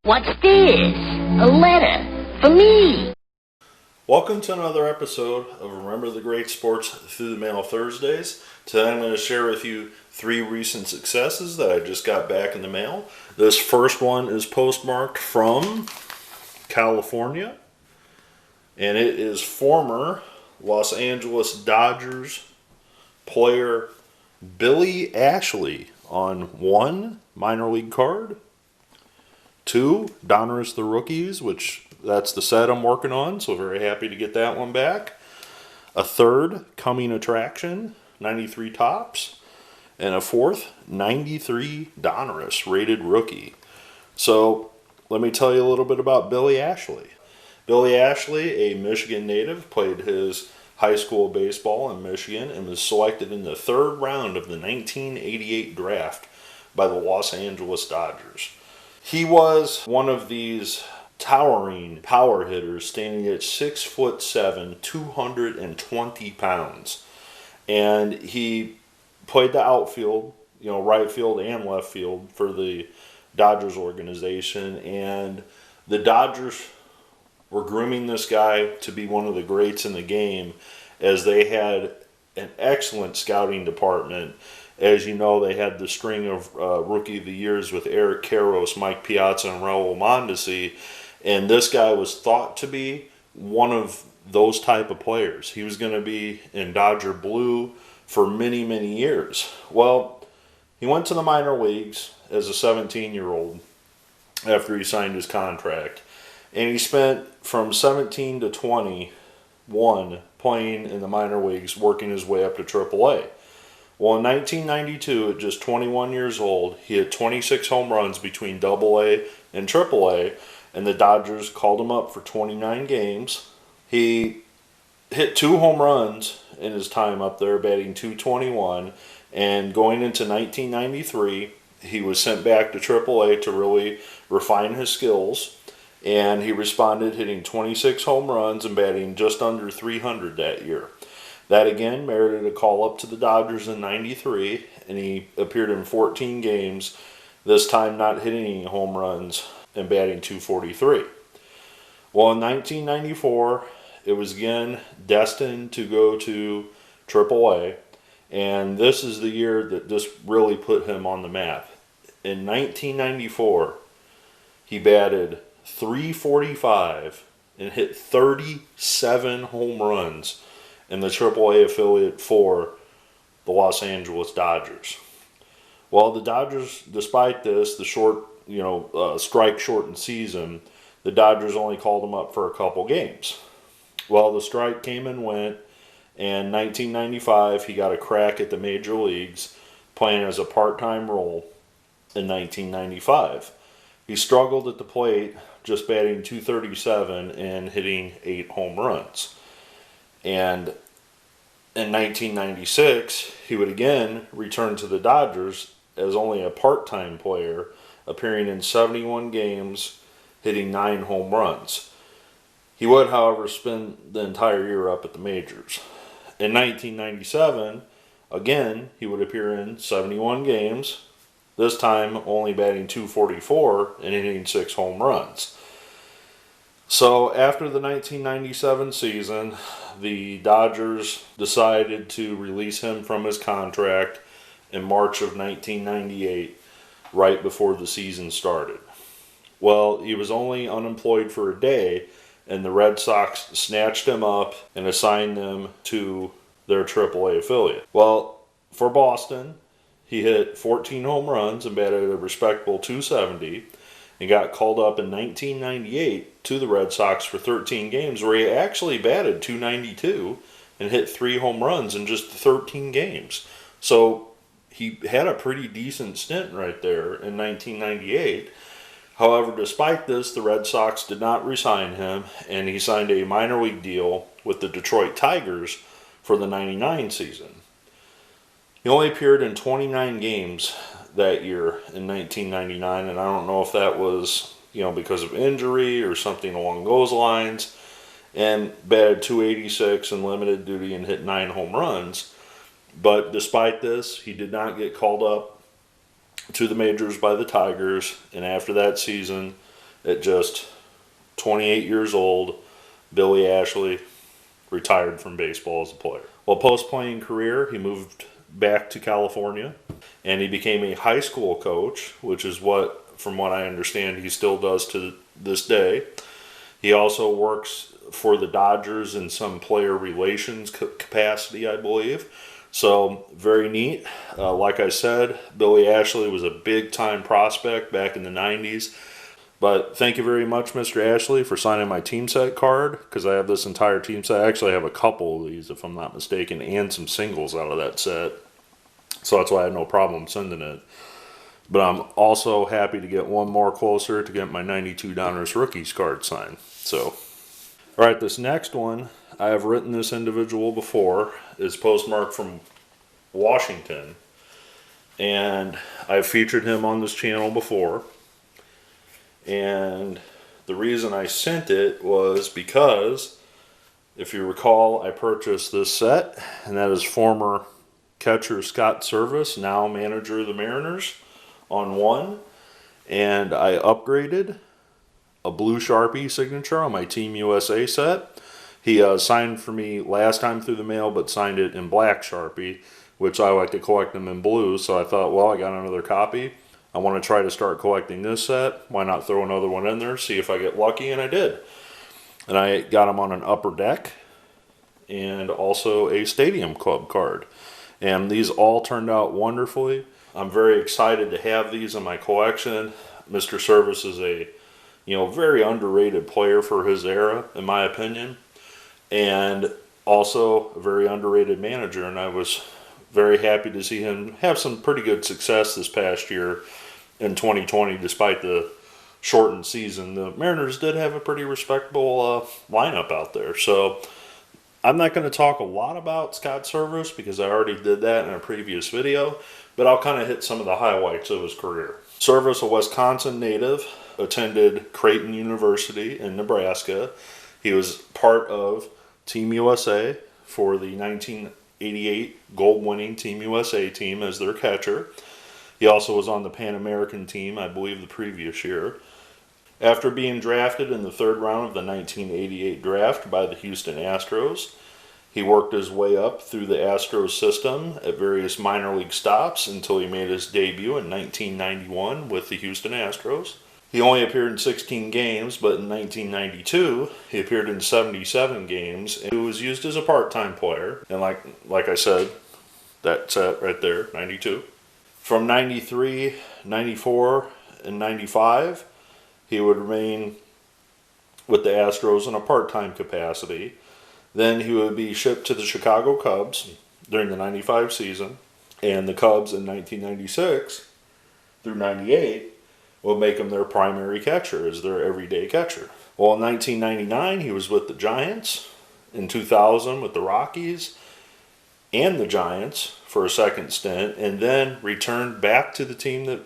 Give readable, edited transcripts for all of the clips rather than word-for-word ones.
What's this? A letter for me. Welcome to another episode of Remember the Great Sports Through the Mail Thursdays. Today I'm going to share with you 3 recent successes that I just got back in the mail. This first one is postmarked from California, and it is former Los Angeles Dodgers player Billy Ashley on 1, minor league card, 2, Donruss the Rookies, which that's the set I'm working on, so very happy to get that one back. A 3rd, Coming Attraction, 93 Topps. And a 4th, 93 Donruss rated rookie. So let me tell you a little bit about Billy Ashley. Billy Ashley, a Michigan native, played his high school baseball in Michigan and was selected in the 3rd round of the 1988 draft by the Los Angeles Dodgers. He was one of these towering power hitters, standing at 6'7", 220 pounds. And he played the outfield, right field and left field for the Dodgers organization. And the Dodgers were grooming this guy to be one of the greats in the game, as they had an excellent scouting department. As you know, they had the string of Rookie of the Years with Eric Karros, Mike Piazza, and Raul Mondesi. And this guy was thought to be one of those type of players. He was going to be in Dodger blue for many, many years. Well, he went to the minor leagues as a 17-year-old after he signed his contract. And he spent from 17 to 21 playing in the minor leagues, working his way up to AAA. Well, in 1992, at just 21 years old, he had 26 home runs between AA and AAA, and the Dodgers called him up for 29 games. He hit 2 home runs in his time up there, batting .221, and going into 1993, he was sent back to AAA to really refine his skills, and he responded, hitting 26 home runs and batting just under .300 that year. That again merited a call up to the Dodgers in 93, and he appeared in 14 games, this time not hitting any home runs and batting .243. Well, in 1994, it was again destined to go to AAA, and this is the year that just really put him on the map. In 1994, he batted .345 and hit 37 home runs in the AAA affiliate for the Los Angeles Dodgers. Well, the Dodgers, despite this, the short, strike-shortened season, the Dodgers only called him up for a couple games. Well, the strike came and went, and in 1995, he got a crack at the major leagues, playing as a part-time role in 1995. He struggled at the plate, just batting .237 and hitting 8 home runs. And in 1996, he would again return to the Dodgers as only a part-time player, appearing in 71 games, hitting 9 home runs. He would, however, spend the entire year up at the majors. In 1997, again, he would appear in 71 games, this time only batting .244 and hitting 6 home runs. So after the 1997 season, the Dodgers decided to release him from his contract in March of 1998, right before the season started. Well, he was only unemployed for a day, and the Red Sox snatched him up and assigned him to their AAA affiliate. Well, for Boston, he hit 14 home runs and batted a respectable .270. He got called up in 1998 to the Red Sox for 13 games, where he actually batted .292 and hit 3 home runs in just 13 games. So he had a pretty decent stint right there in 1998. However, despite this, the Red Sox did not re-sign him, and he signed a minor league deal with the Detroit Tigers for the 99 season. He only appeared in 29 games that year in 1999, and I don't know if that was because of injury or something along those lines, and batted .286 in limited duty and hit 9 home runs. But despite this, he did not get called up to the majors by the Tigers, and after that season, at just 28 years old, Billy Ashley retired from baseball as a player. Well, post-playing career, he moved back to California, and he became a high school coach, which is what, from what I understand, he still does to this day. He also works for the Dodgers in some player relations capacity, I believe. So, very neat. Like I said, Billy Ashley was a big-time prospect back in the 90s. But thank you very much, Mr. Ashley, for signing my team set card, because I have this entire team set. I actually have a couple of these, if I'm not mistaken, and some singles out of that set. So that's why I had no problem sending it. But I'm also happy to get one more closer to get my 92 Donruss Rookies card signed. So, all right, this next one, I have written this individual before, is postmarked from Washington. And I've featured him on this channel before. And the reason I sent it was because, if you recall, I purchased this set, and that is former catcher Scott Servais, now manager of the Mariners, on one. And I upgraded a blue Sharpie signature on my Team USA set. He signed for me last time through the mail, but signed it in black Sharpie, which I like to collect them in blue. So I thought, well, I got another copy. I want to try to start collecting this set. Why not throw another one in there, see if I get lucky, and I did. And I got them on an upper deck and also a Stadium Club card. And these all turned out wonderfully. I'm very excited to have these in my collection. Mr. Servais is a very underrated player for his era, in my opinion. And also a very underrated manager, and I was very happy to see him have some pretty good success this past year in 2020, despite the shortened season. The Mariners did have a pretty respectable lineup out there. So I'm not going to talk a lot about Scott Servais because I already did that in a previous video, but I'll kind of hit some of the highlights of his career. Servais, a Wisconsin native, attended Creighton University in Nebraska. He was part of Team USA for the 1988 gold-winning Team USA team as their catcher. He also was on the Pan American team, I believe, the previous year. After being drafted in the third round of the 1988 draft by the Houston Astros, he worked his way up through the Astros system at various minor league stops until he made his debut in 1991 with the Houston Astros. He only appeared in 16 games, but in 1992, he appeared in 77 games, and he was used as a part-time player. And like I said, that set right there, 92. From 93, 94, and 95, he would remain with the Astros in a part-time capacity. Then he would be shipped to the Chicago Cubs during the 95 season, and the Cubs in 1996 through 98 will make him their primary catcher, as their everyday catcher. Well, in 1999, he was with the Giants. In 2000, with the Rockies and the Giants for a second stint, and then returned back to the team that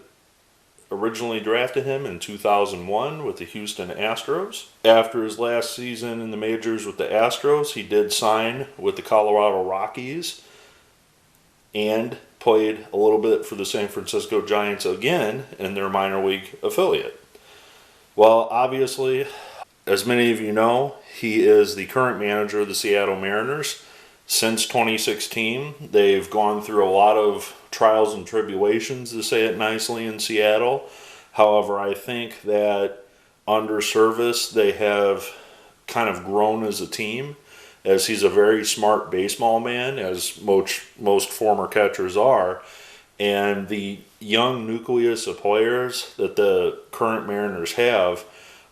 originally drafted him in 2001 with the Houston Astros. After his last season in the majors with the Astros, he did sign with the Colorado Rockies and played a little bit for the San Francisco Giants again in their minor league affiliate. Well, obviously, as many of you know, he is the current manager of the Seattle Mariners. Since 2016, they've gone through a lot of trials and tribulations, to say it nicely, in Seattle. However, I think that under Servais, they have kind of grown as a team, as he's a very smart baseball man, as most former catchers are. And the young nucleus of players that the current Mariners have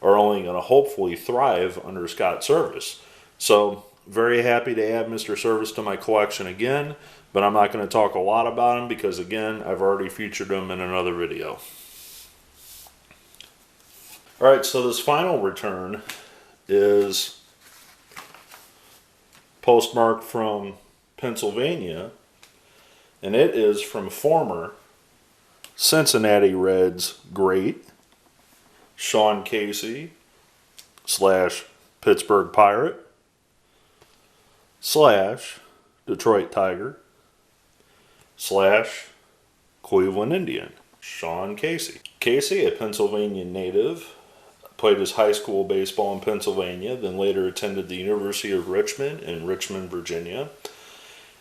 are only going to hopefully thrive under Scott Servais. So, very happy to add Mr. Servais to my collection again, but I'm not going to talk a lot about him because, again, I've already featured him in another video. Alright, so this final return is postmarked from Pennsylvania, and it is from former Cincinnati Reds great Sean Casey / Pittsburgh Pirate / Detroit Tiger / Cleveland Indian, Sean Casey. Casey, a Pennsylvania native, played his high school baseball in Pennsylvania, then later attended the University of Richmond in Richmond, Virginia,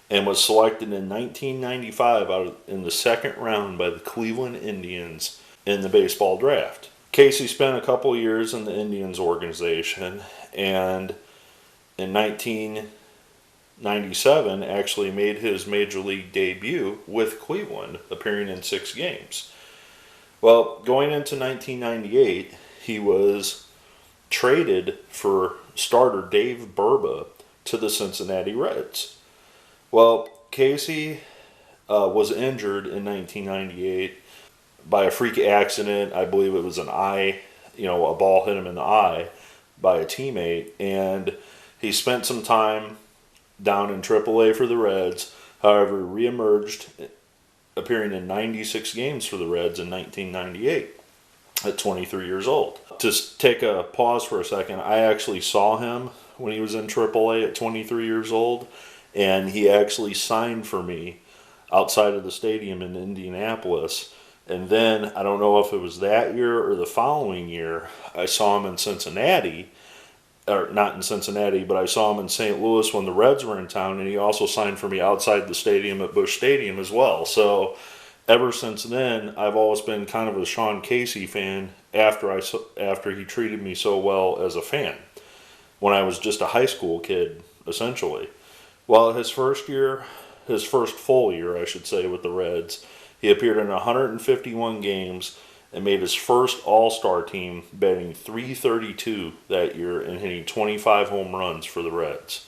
and was selected in 1995 in the second round by the Cleveland Indians in the baseball draft. Casey spent a couple years in the Indians organization, and in 1997 actually made his major league debut with Cleveland, appearing in 6 games. Well, going into 1998, he was traded for starter Dave Burba to the Cincinnati Reds. Well, Casey was injured in 1998 by a freak accident. I believe it was an eye, a ball hit him in the eye by a teammate, and he spent some time down in AAA for the Reds. However, reemerged, appearing in 96 games for the Reds in 1998 at 23 years old. Just take a pause for a second. I actually saw him when he was in AAA at 23 years old, and he actually signed for me outside of the stadium in Indianapolis. And then, I don't know if it was that year or the following year, I saw him in Cincinnati, or not in Cincinnati, but I saw him in St. Louis when the Reds were in town, and he also signed for me outside the stadium at Busch Stadium as well. So ever since then, I've always been kind of a Sean Casey fan after he treated me so well as a fan when I was just a high school kid, essentially. Well, his first full year, I should say, with the Reds, he appeared in 151 games and made his first All-Star team, batting .332 that year and hitting 25 home runs for the Reds.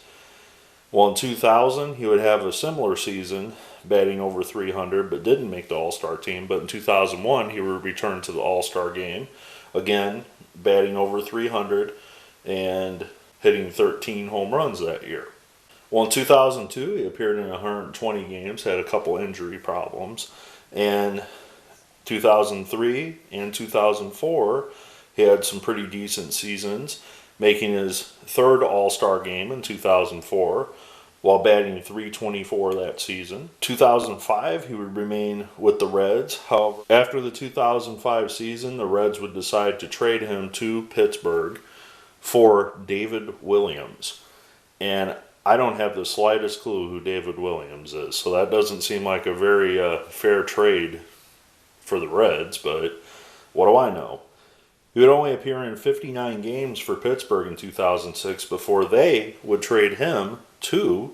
Well, in 2000, he would have a similar season, batting over .300, but didn't make the All-Star team. But in 2001, he would return to the All-Star game, again, batting over .300 and hitting 13 home runs that year. Well, in 2002, he appeared in 120 games, had a couple injury problems, and 2003 and 2004, he had some pretty decent seasons, making his third All-Star game in 2004, while batting .324 that season. 2005, he would remain with the Reds. However, after the 2005 season, the Reds would decide to trade him to Pittsburgh for David Williams. And I don't have the slightest clue who David Williams is, so that doesn't seem like a very fair trade for the Reds, but what do I know? He would only appear in 59 games for Pittsburgh in 2006 before they would trade him to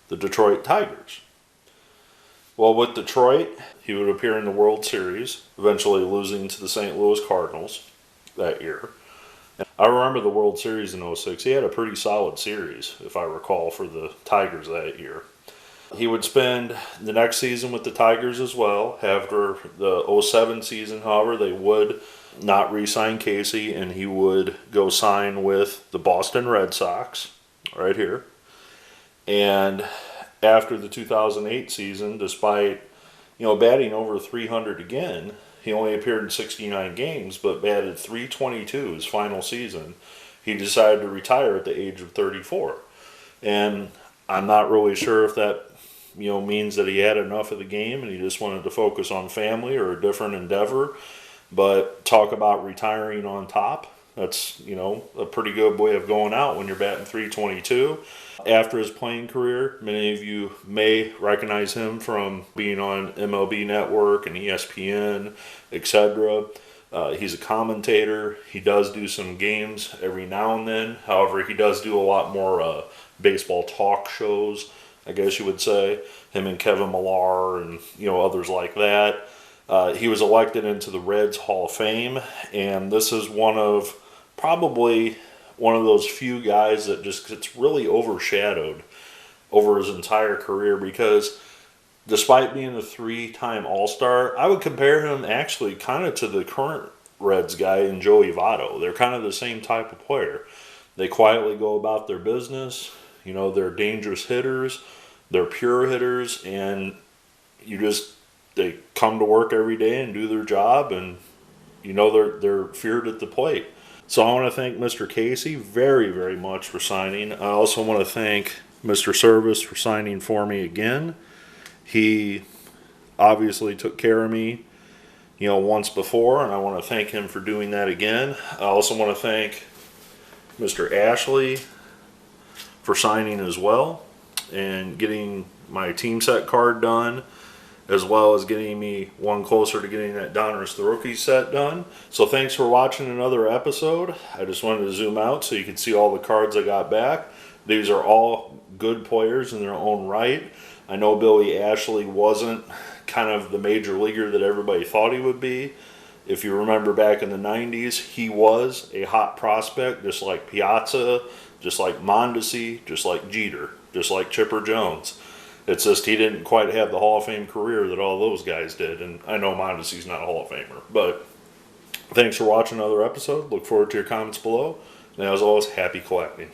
the Detroit Tigers. Well, with Detroit, he would appear in the World Series, eventually losing to the St. Louis Cardinals that year. I remember the World Series in 06. He had a pretty solid series, if I recall, for the Tigers that year. He would spend the next season with the Tigers as well. After the 07 season, however, they would not re-sign Casey, and he would go sign with the Boston Red Sox, right here. And after the 2008 season, despite batting over .300 again, he only appeared in 69 games, but batted .322 his final season. He decided to retire at the age of 34. And I'm not really sure if that means that he had enough of the game and he just wanted to focus on family or a different endeavor. But talk about retiring on top. That's, a pretty good way of going out when you're batting .322. After his playing career, many of you may recognize him from being on MLB Network and ESPN, etc. He's a commentator. He does do some games every now and then. However, he does do a lot more baseball talk shows, I guess you would say. Him and Kevin Millar and others like that. He was elected into the Reds Hall of Fame, and this is probably one of those few guys that just gets really overshadowed over his entire career, because despite being a 3-time All-Star, I would compare him actually kind of to the current Reds guy in Joey Votto. They're kind of the same type of player. They quietly go about their business. They're dangerous hitters. They're pure hitters, and they come to work every day and do their job, and they're feared at the plate. So I want to thank Mr. Casey very, very much for signing. I also want to thank Mr. Servais for signing for me again. He obviously took care of me, once before, and I want to thank him for doing that again. I also want to thank Mr. Ashley for signing as well and getting my team set card done, as well as getting me one closer to getting that Donruss the Rookie set done. So thanks for watching another episode. I just wanted to zoom out so you can see all the cards I got back. These are all good players in their own right. I know Billy Ashley wasn't kind of the major leaguer that everybody thought he would be. If you remember back in the 90s, he was a hot prospect, just like Piazza, just like Mondesi, just like Jeter, just like Chipper Jones. It's just he didn't quite have the Hall of Fame career that all those guys did. And I know Mondesi's not a Hall of Famer. But thanks for watching another episode. Look forward to your comments below. And as always, happy collecting.